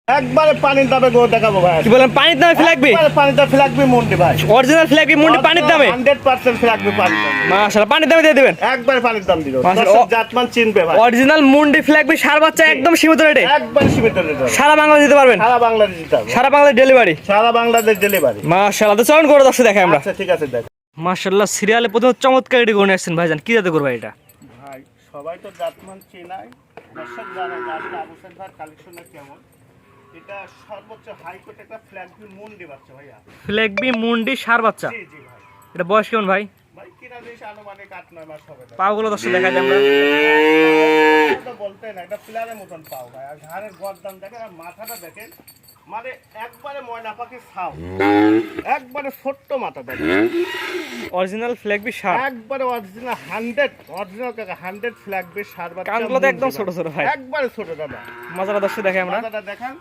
একবারে পানির দামে গো দেখাবো ভাই। কি বলেন পানির দামে ফ্ল্যাগবি? পানির দামে ফ্ল্যাগবি মুন্ডি ভাই। অরিজিনাল ফ্ল্যাগবি মুন্ডি পানির দামে 100% ফ্ল্যাগবি পানির দামে। মাশাআল্লাহ পানির দামে দিয়ে দিবেন। একবারে পানির দাম দিলো। মাশাআল্লাহ, দর্শক জাতমান চিনবে ভাই। অরিজিনাল মুন্ডি ফ্ল্যাগবি সার বাচ্চা একদম সীমিত রেটে। একবারে সীমিত রেটে। সারা বাংলাদেশ দিতে পারবেন। সারা বাংলাদেশ দিতে হবে। সারা বাংলাদেশ ডেলিভারি। সারা বাংলাদেশ ডেলিভারি। মাশাআল্লাহ, তো চলুন করে দর্শক দেখাই আমরা। আচ্ছা ঠিক আছে দেখ। মাশাআল্লাহ, সিরিয়ালে প্রথম চমৎকার এটি গনে আসছেন ভাইজান, কি জাতে করবে এটা? ভাই সবাই তো জাতমান চেনাই। দর্শক জানে যে আসলে আবু সাইদ ভাই কালেকশনটা কেমন। এটা সর্বোচ্চ হাই কোট একটা ফ্ল্যাগবি মুন্ডি বাচ্চা ভাইয়া। ফ্ল্যাগবি মুন্ডি সার বাচ্চা। জি জি ভাই। এটা বয়স কেমন ভাই? ভাই কিনা জিনিস আনুমানিক 8-9 মাস হবে। পাগুলো দর্শক দেখাই দিই আমরা। তো বলতে না, এটা পিলারের মতন পাও ভাই। আর ঘাড়ের গর্দান দেখেন আর মাথাটা দেখেন, মানে একবারে ময়না পাখির ছাও। একবারে ছোট্ট মাথা দেখেন। অরিজিনাল ফ্ল্যাগবি সার। একবারে অরিজিনাল 100 ফ্ল্যাগবি সার বাচ্চা। কানগুলো তো একদম ছোট ছোট ভাই। একবারে ছোট দাদা। মাজারা দর্শক দেখাই আমরা। মাথাটা দেখেন।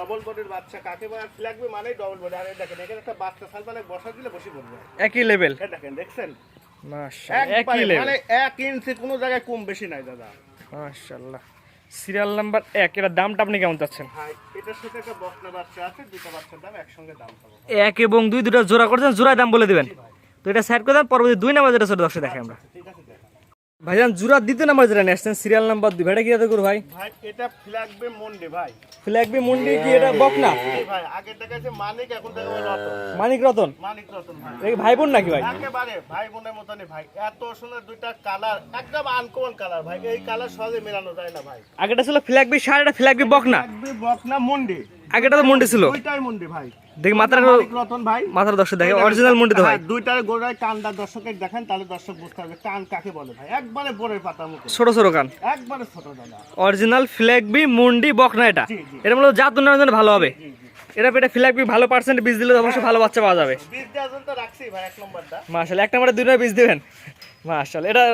ডবল বডির বাচ্চা কাকে বলে? ফ্ল্যাগবি মানে ডবল বডি। আর এই দেখেন এখানে একটা বাচ্চা সালবালে বসা দিলে বসে পড়বে। একই লেভেল। এই দেখেন দেখছেন? মাশাআল্লাহ, একই একবারে লেভেল। মানে 1 ইঞ্চি কোনো জায়গায় কম বেশি নাই দাদা। মাশাআল্লাহ, সিরিয়াল নাম্বার 1। এর দামটা আপনি কেমন চাচ্ছেন? ভাই এটার সাথে একটা বকনা বাচ্চা আছে, দুটো বাচ্চার দাম একসঙ্গে দাম পাবো। 1 এবং 2 দুটো জোড়া করছেন, জোড়ায় দাম বলে দিবেন। তো এটা সাইড করে দেন, পরবর্তী 2 নাম্বার যেটা ছোট দর্শক দেখাই আমরা। ঠিক আছে দেখেন। ভাইজান জোড়া দ্বিতীয় নাম্বার যেটা নিয়ে আসছেন সিরিয়াল নাম্বার 2, ভাইটা কি জাতে করবে ভাই? ভাই এটা ফ্ল্যাগবি মুন্ডি ভাই। ফ্ল্যাগবি মুন্ডি কি এটা বকনা? এই ভাই আগে দেখাচ্ছে মানিক, এখন দেখাবো রতন। মানিক রতন। মানিক রতন ভাই। এই ভাই বোন নাকি ভাই? একেবারে ভাই বোনের মতনই ভাই। এত সুন্দর দুইটা কালার, একদম আনকমন কালার ভাই। এই কালার সহজে মেলানো যায় না ভাই। আগেটা ছিল ফ্ল্যাগবি সার, এটা ফ্ল্যাগবি বকনা। ফ্ল্যাগবি বকনা মুন্ডি। আগেটা তো মুন্ডি ছিল। দুইটাই মুন্ডি ভাই। দেখি মাথার মানিক রতন ভাই। মাথার দর্শক দেখে অরিজিনাল মুন্ডি তো ভাই। হ্যাঁ, দুইটার গোড়ায় কানটা দর্শকের দেখেন, তাহলে দর্শক বুঝতে পারবে কান কাকে বলে ভাই। একবারে বোরের পাতা মতো। ছোট ছোট কান। একবারে ছোট দাদা। অরিজিনাল ফ্ল্যাগবি মুন্ডি বকনা এটা। জি, জি। এটা মূলত জাত উন্নয়নের জন্য ভালো হবে। জি, জি। এটা পেটে ফ্ল্যাগবি ভালো পার্সেন্ট বীজ দিলে অবশ্যই ভালো বাচ্চা পাওয়া যাবে। বীজ দেওয়ার জন্য তো রাখছি ভাই 1 নম্বরটা। মাশাআল্লাহ, একটা নম্বরে 2 নম্বরে বীজ দিবেন। মাশাআল্লাহ, এটা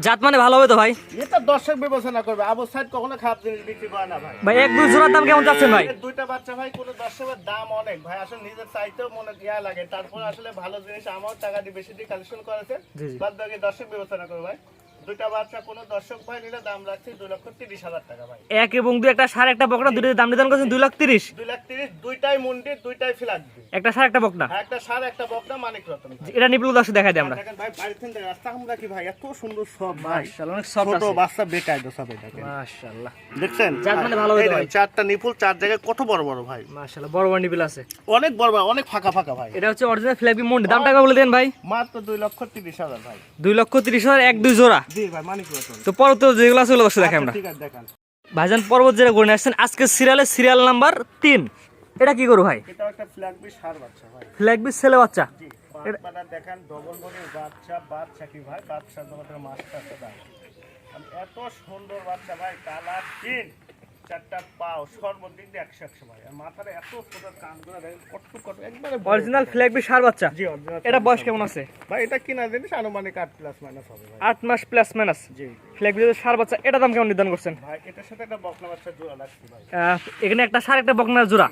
জাত মানে ভালো হবে তো ভাই? এটা দর্শক বিবেচনা করবে। আবু সাইদ কখনো খারাপ জিনিস বিক্রি করে না ভাই। ভাই 1-2 জোড়ার দাম কেমন যাচ্ছেন ভাই? এর দুইটা বাচ্চা ভাই, কোনো দর্শকের দাম অনেক ভাই। আসলে নিজের চাইতেও মনে ইয়া লাগে। তারপর আসলে ভালো জিনিস আমার টাকা দিয়ে বেশি দিয়ে কালেকশন করেছে। জি, জি। বাদ বাকি দর্শক বিবেচনা করবে ভাই। দুইটা বাচ্চা কোনো দর্শক ভাই নিলে দাম রাখছি 2,30,000 টাকা ভাই। 1 এবং 2 একটা সার একটা বকনা, দুটোর দাম নির্ধারণ করেছেন 2,30,000। 2,30,000 দুইটাই মুন্ডি, দুইটাই ফ্ল্যাগবি। একটা সার একটা বকনা। একটা সার একটা বকনা মানিক রতন ভাই। এটা নিপল দর্শক দেখাই দিই আমরা। দেখেন ভাই বাড়ি থেকে রাস্তা আমরা কি ভাই এত সুন্দর সব ভাই। মাশাআল্লাহ, অনেক সফট ছোট আছে। বাচ্চা বেকায়দা সব দেখেন। মাশাআল্লাহ, দেখছেন? জাত মানে ভালো হইতো এই ভাই। দেখেন, চারটা নিপুল, চার জায়গায় কত বড় বড় ভাই। মাশাআল্লাহ, বড় বড় নিপল আছে। অনেক বড় বড়, অনেক ফাঁকা ফাঁকা ভাই। এটা হচ্ছে অরিজিনাল ফ্ল্যাগবি মুন্ডি। দামটা কত বলে দেন ভাই? মাত্র 2,30,000 ভাই। 2,30,000 1-2 জোড়া। জি ভাই মানিক রতন। তো পরবর্তী যেগুলো আছে ওগুলো দর্শক দেখাই আমরা। ঠিক আছে দেখেন। ভাইজান পর্বত যেটা করে আসছেন আজকে সিরিয়াল নাম্বার 3। এটা কি করু ভাই? এটা একটা ফ্ল্যাগবি সার বাচ্চা ভাই। ফ্ল্যাগবি ছেলে বাচ্চা। জি বাচ্চাটা দেখেন, ডবল বডির বাচ্চা। বাচ্চা কি ভাই, বাচ্চা তোমাদের মাছটা আছে ভাই। এত সুন্দর বাচ্চা ভাই, কালার তিন, চারটা পাও, সর্বদিক দিয়ে 100 ভাই। আর মাথার এত ছোট কানগুলো দেখেন, কটকট একবারে অরিজিনাল ফ্ল্যাগবি সার বাচ্চা। জি অরিজিনাল। এটা বয়স কেমন আছে ভাই? এটা কিনা জিনিস আনুমানিক 8+ হবে ভাই। 8 মাস প্লাস মাইনাস। জি ফ্ল্যাগবি সার বাচ্চা, এটা দাম কেমন নির্ধারণ করছেন? ভাই এটার সাথে একটা বকনা বাচ্চা জোড়া লাগছে ভাই। এখানে একটা সার একটা বকনার জোড়া।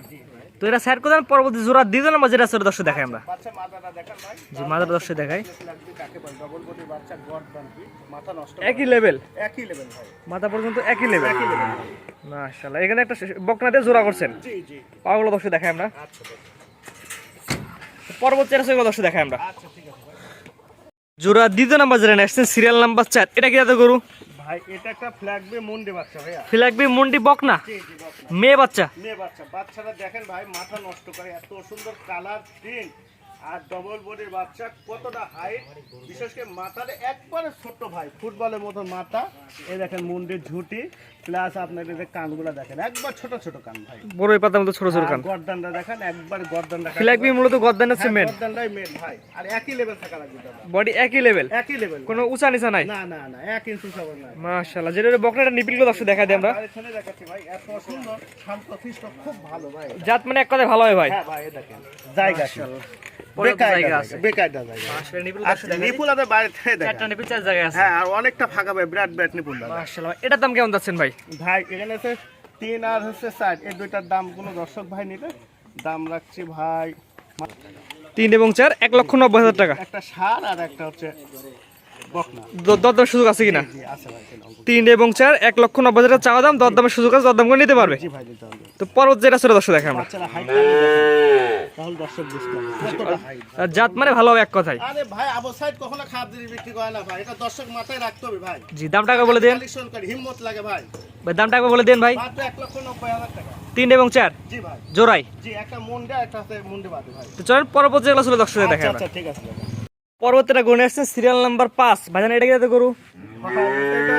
তো এটা সাইড করে দেন, পরবর্তী জোড়া দ্বিতীয় নাম্বার যেটা আছে ওটা দর্শক দেখাই আমরা। বাচ্চা মাথাটা দেখেন ভাই। জি মাথাটা দর্শক দেখাই। ফ্ল্যাগবি কাকে বলে? ডবল বডির বাচ্চা, গর্দান কি মাথা নষ্ট। একই লেভেল, একই লেভেল ভাই। মাথা পর্যন্ত একই লেভেল। একই লেভেল। মাশাআল্লাহ, এখানে একটা বকনা দিয়ে জোড়া করছেন। জি জি। পাগুলো দর্শক দেখাই আমরা। আচ্ছা পরবর্তী যেটা আছে ওগুলো দর্শক দেখাই আমরা। আচ্ছা ঠিক আছে ভাই। জোড়া দ্বিতীয় নাম্বার যেটা নিয়ে আসছেন সিরিয়াল নাম্বার 4। এটা কি জাতের গরু? ভাই এটা একটা ফ্ল্যাগবি মুন্ডি বাচ্চা ভাইয়া। ফ্ল্যাগবি মুন্ডি বকনা। জি জি বকনা। মেয়ে বাচ্চা। মেয়ে বাচ্চা। বাচ্চাটা দেখেন ভাই, মাথা নষ্ট করে, এত সুন্দর কালার প্রিন্ট আর ডবল বডির বাচ্চা। কতটা হাইট, বিশেষ করে মাথার একবারে ছোট ভাই, ফুটবলের মতো মাথা। এই দেখেন মুন্ডির ঝুঁটি, প্লাস আপনার এই যে কানগুলো দেখেন, একবার ছোট ছোট কান ভাই। বড়ই পাতার মতো ছোট ছোট কান। গর্দানটা দেখেন, একবার গর্দানটা। ফ্ল্যাগবি মূলত গর্দান হচ্ছে মেন। গর্দানটাই মেন ভাই। আর একই লেভেল থাকা লাগবে দাদা। বডি একই লেভেল, একই লেভেল, কোনো উঁচা নিচা নাই। না না না, 1 ইঞ্চি সবার নাই। মাশাআল্লাহ, যেটা বকনাটা নিপিলগুলো দর্শক দেখাই দিই আমরা। এখানে দেখাচ্ছি ভাই, এত সুন্দর শান্তশিষ্ট, খুব ভালো ভাই। জাত মানে এক কথায় ভালো হয় ভাই। হ্যাঁ ভাই, এই দেখেন জায়গা আছে। জায়গা আছে। বেকায়দা জায়গা। মাশাআল্লাহ, নিপিল আচ্ছা, নিপুল আছে বাইরে থেকে দেখেন। চারটা নিপিল চার জায়গায় আছে। হ্যাঁ, আর অনেকটা ফাঁকা ভাই, বিরাট বিরাট নিপুল দাদা। মাশাআল্লাহ, এটার দাম কেমন যাচ্ছেন ভাই? ভাই এখানে আছে 3 আর হচ্ছে 4, এই দুইটার দাম কোনো দর্শক ভাই নিলে দাম রাখছি ভাই 3 এবং 4 1,90,000 টাকা। একটা সার আর একটা হচ্ছে বকনা। দরদামের সুযোগ আছে কিনা? জি আছে ভাই, কেন অঙ্ক। 3 এবং 4 1,90,000 টাকা চাওয়া দাম, দরদামের সুযোগ আছে, দরদাম করে নিতে পারবে। জি ভাই দিতে হবে। তো পরবর্তী যেটা ছিল দর্শক দেখেন আমরা। বাচ্চারা হাইট তাহলে দর্শক বুঝতে পারবে কতটা হাইট। আর জাত মানে ভালো হবে এক কথায়। আরে ভাই আবু সাইদ কখনো খারাপ জিনিস বিক্রি করে না ভাই, এটা দর্শক মাথায় রাখতে হবে ভাই। জি, দামটা একবার বলে দেন কালেকশন করে হিম্মত লাগে ভাই। ভাই, দামটা একবার বলে দেন ভাই। মাত্র 1,90,000 টাকা। 3 এবং 4 জি ভাই, জোড়াই। জি একটা মুন্ডা একটা আছে মুন্ডে বাদে ভাই। তো চলেন পরবর্তী যেগুলো ছিল দর্শক দেখেন আচ্ছা আমরা। আচ্ছা ঠিক আছে দাদা। পরবর্তীটা গনে আসছে সিরিয়াল নাম্বার 5। ভাইজান এটা কি জাতের গরু? ভাই এটা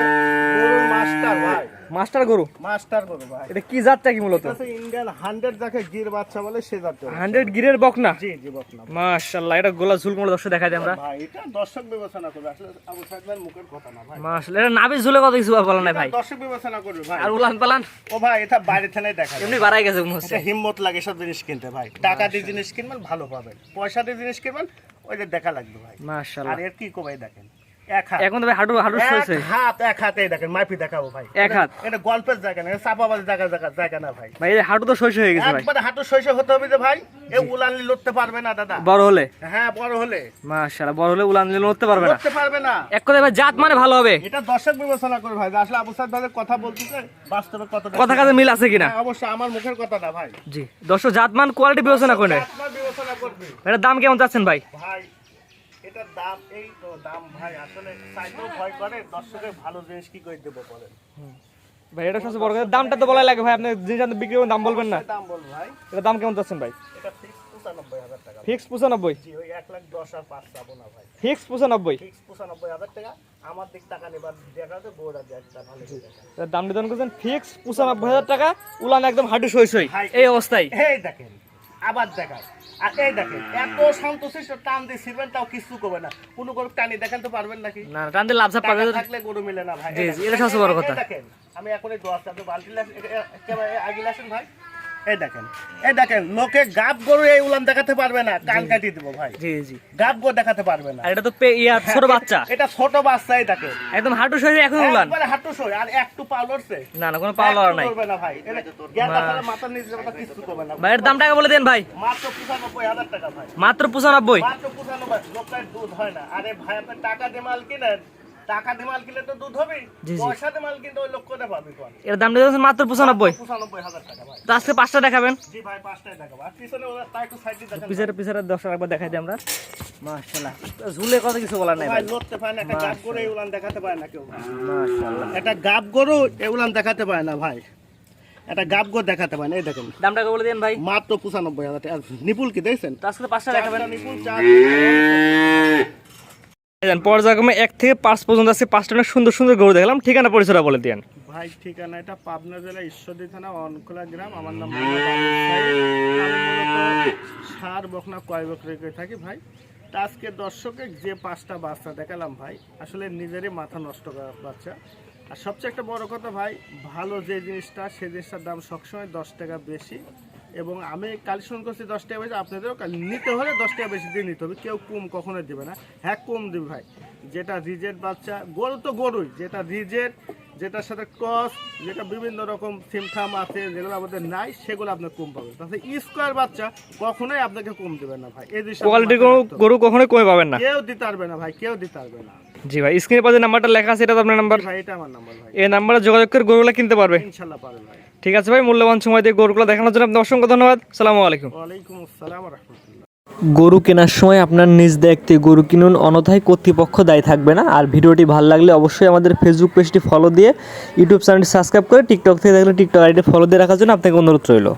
গরুর মাস্টার ভাই, মাস্টার গরু। মাস্টার গরু ভাই। এটা কি জাতটা কি মূলত? এটা ইন্ডিয়ান 100 যাকে গির বাচ্চা বলে সে জাতীয়। 100 গিরের বকনা। জি জি বকনা। মাশাআল্লাহ, এটা গোলা ঝুল মূল দর্শক দেখাই দিই আমরা। ভাই এটা দর্শক বিবেচনা করবে, আসলে আবু সাইদ ভাইয়ের মুখের কথা না ভাই। মাশাআল্লাহ, এটা নাভি ঝুলে কত কিছু বলা নাই ভাই। এটা দর্শক বিবেচনা করবে ভাই। আর উলান পালান ও ভাই এটা বাইরে থেকে দেখা যায়। এমনি বাড়াই গেছে মনে হচ্ছে। এটা হিম্মত লাগে সব জিনিস কিনতে ভাই। টাকা দিয়ে জিনিস কিনবেন ভালো পাবেন, পয়সা দিয়ে জিনিস কিনবেন ওই যে দেখা লাগবে ভাই। মাশাআল্লাহ, আর এর কি কমাই দেখেন, এক হাত এখন তো ভাই হাঁটু হাঁটু সইছে। এক হাতে দেখেন, মাইপি দেখাবো ভাই। এক হাত। এটা গল্পের জায়গা না, চাপাবাজি জায়গা না ভাই। ভাই এই হাঁটু তো সইছে হয়ে গেছে ভাই। একবারে হাঁটু শৈশব হতে হবে যে ভাই, এ উলানলি লড়তে পারবে না দাদা। বড় হলে? হ্যাঁ বড় হলে মাশাআল্লাহ, বড় হলে উলান নিলে উঠতে পারবে না। লড়তে পারবে না। এক কথায় ভাই জাত মানে ভালো হবে। এটা দর্শক বিবেচনা করে ভাই, যে আসলে আবু সাইদ ভাইয়ের কথা বলতেছে বাস্তবে কতটা কথা কাজে মিল আছে কিনা? হ্যাঁ, অবশ্যই আমার মুখের কথা না ভাই। জি, দর্শক জাত মান কোয়ালিটি বিবেচনা করে। আপনার বিবেচনা করবে এটার দাম কেমন চাচ্ছেন ভাই? ভাই। এটার দাম এই তো দাম ভাই, আসলে চাইতেও ভয় করে, দর্শকের ভালো জিনিস কি করে দেবো বলেন। ভাই এটা সবচেয়ে বড় কথা, দামটা তো বলাই লাগে ভাই। আপনি জিনিস আপনি বিক্রি করবেন, দাম বলবেন না। দাম বল ভাই। এটার দাম কেমন চাচ্ছেন ভাই? এটা ফিক্স 95,000 টাকা। ফিক্স 95। জি ওই 1,10,000 আর 5 যাবো না ভাই। ফিক্স 95। ফিক্স 95,000 টাকা। আমার দিক টাকা নেবার দেখাতে বোর্ড আছে একটা ভালো করে দেখা। এটার দাম নির্ধারণ করছেন ফিক্স 95,000 টাকা, উলান একদম হাঁটু সই ভাই, এই অবস্থায়। এই দেখেন আবার দেখায়, আর এই দেখেন এত শান্তশিষ্ট টান দিয়ে ছিবেন তাও কিছু করবে না। কোনো গরু টানি দেখেন তো পারবেন নাকি? না না, টান দিয়ে লাভ ঝাপ পাবে। টাকা থাকলে গরু মিলে না ভাই। জি, এই জি, দেখেন, এটা সবচেয়ে বড় কথা। এই দেখেন আমি এখন এই দোয়াতে আপনি বালতি একেবারে আগে আসেন ভাই। এই দেখেন লোকে গাব গরু এই উলান দেখাতে পারবে না, কান কাটিয়ে দেবো ভাই। জি জি। গাব গরু দেখাতে পারবে না। আর এটা তো ছোট বাচ্চা, এটা ছোট বাচ্চা। এই দেখেন একদম হাঁটু সই এখন উলান। একবারে হাঁটু সই, আর একটু পা লড়ছে? না না, কোনো পাওয়া লওয়ার নাই। করবে না ভাই। এটা গেঁদা ফেলে মাথার নিচে কথা কিছু করবে না। ভাই এর দাম টাকা বলে দেন ভাই। মাত্র 95,000 টাকা ভাই। মাত্র 95। মাত্র 95। লোকের দুধ হয় না। আরে ভাই আপনি টাকা দিয়ে মাল কিনেন, টাকা দিয়ে মাল কিনলে তো দুধ হবে, জি, জি। পয়সা দিয়ে মাল কিনতে ওই লোক কোথায় পাবি কোন? এর দাম দিয়েছেন মাত্র 95। 95,000 টাকা ভাই। তো আজকে 5টা দেখাবেন। জি ভাই 5টায় দেখাবো। আর পিছনে ওরা তাই একটু সাইড দিয়ে দেখেন পিছনে 10 একবার দেখাই দিই আমরা। মাশাআল্লাহ, ঝুলে কথা কিছু বলার নাই ভাই। ভাই। লড়তে পারে না, একটা গাব গরু এই উলান দেখাতে পারে না কেউ ভাই। মাশাআল্লাহ, একটা গাব গরু এই উলান দেখাতে পারে না ভাই। একটা গাব গরু দেখাতে পারে না। এই দেখেন দাম টাকা বলে দেন ভাই। মাত্র 95,000 টাকা। নিপুল কি দেখছেন? তো আজকে 5টা দেখাবেন। চারটা নিপুল, চার পর্যায়ক্রমে 1 থেকে 5 পর্যন্ত আছে 5টা অনেক সুন্দর সুন্দর গরু দেখলাম। ঠিকানা পরিচয়টা বলে দেন। ভাই ঠিকানা এটা পাবনা জেলা ঈশ্বরদী থানা অনখোলা গ্রাম। আমার নাম মোহাম্মদ আমির সাহেব। আমি মূলত সার বকনা কয় বকরি করে থাকি ভাই। তা আজকে দর্শকে যে 5টা বাচ্চা দেখালাম ভাই, আসলে নিজেরই মাথা নষ্ট করা বাচ্চা। আর সবচেয়ে একটা বড় কথা ভাই, ভালো যে জিনিসটা সেই জিনিসটার দাম সবসময় 10 টাকা বেশি। এবং আমি কালেকশন করছি 10 টাকা বেশি, আপনাদেরও নিতে হলে 10 টাকা বেশি দিয়ে নিতে হবে। কেউ কম কখনোই দেবে না। হ্যাঁ কম দেবে ভাই। যেটা রিজেট বাচ্চা, গরু তো গরুই, যেটা রিজেট, যেটার সাথে ক্রস, যেটা বিভিন্ন রকম সিমথাম আছে যেগুলো আমাদের নাই, সেগুলো আপনি কম পাবেন। তাহলে স্কোয়ার বাচ্চা কখনোই আপনাকে কম দেবে না ভাই। এই জিনিসটা কোয়ালিটি গরু কখনোই কমে পাবেন না। কেউ দিতে পারবে না ভাই, কেউ দিতে পারবে না। জি ভাই, স্ক্রিনে পাশে নাম্বারটা লেখা আছে, এটা তো আপনার নাম্বার। ভাই এটা আমার নাম্বার ভাই, এই নাম্বারে যোগাযোগ করে গরুগুলো কিনতে পারবে। ইনশাআল্লাহ পারবে ভাই। ঠিক আছে ভাই, মূল্যবান সময় দিয়ে গরুগুলো দেখানোর জন্য আপনাকে অসংখ্য ধন্যবাদ। আসসালামু আলাইকুম। ওয়ালাইকুম আসসালাম ওয়া রাহমাতুল্লাহ। গরু কেনার সময় আপনার নিজ দায়িত্বে গরু কিনুন, অন্যথায় কর্তৃপক্ষ দায়ী থাকবে না। আর ভিডিওটি ভালো লাগলে অবশ্যই আমাদের ফেসবুক পেজটি ফলো দিয়ে, ইউটিউব চ্যানেলটি সাবস্ক্রাইব করে, টিকটক থেকে দেখলে টিকটক আইডি ফলো দিয়ে রাখার জন্য আপনাকে অনুরোধ রইল।